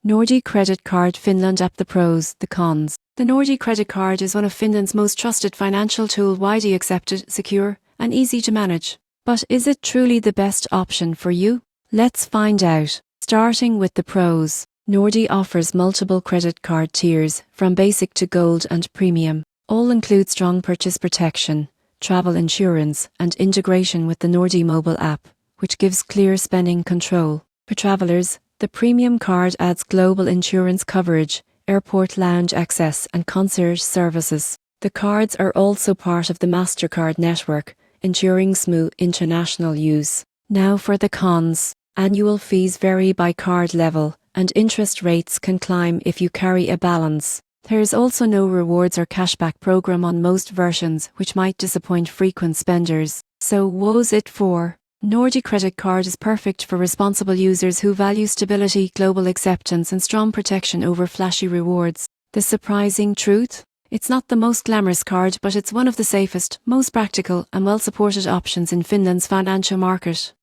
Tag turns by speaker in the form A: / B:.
A: Nordea Credit Card Finland app. The pros, the cons. The Nordea Credit Card is one of Finland's most trusted financial tools, widely accepted, secure, and easy to manage. But is it truly the best option for you? Let's find out. Starting with the pros. Nordea offers multiple credit card tiers, from basic to gold and premium. All include strong purchase protection, travel insurance, and integration with the Nordea mobile app, which gives clear spending control. For travelers, the premium card adds global insurance coverage, airport lounge access, and concierge services. The cards are also part of the MasterCard network, ensuring smooth international use. Now for the cons. Annual fees vary by card level, and interest rates can climb if you carry a balance. There is also no rewards or cashback program on most versions, which might disappoint frequent spenders. So what's it for? Nordea Credit Card is perfect for responsible users who value stability, global acceptance, and strong protection over flashy rewards. The surprising truth? It's not the most glamorous card, but it's one of the safest, most practical, and well-supported options in Finland's financial market.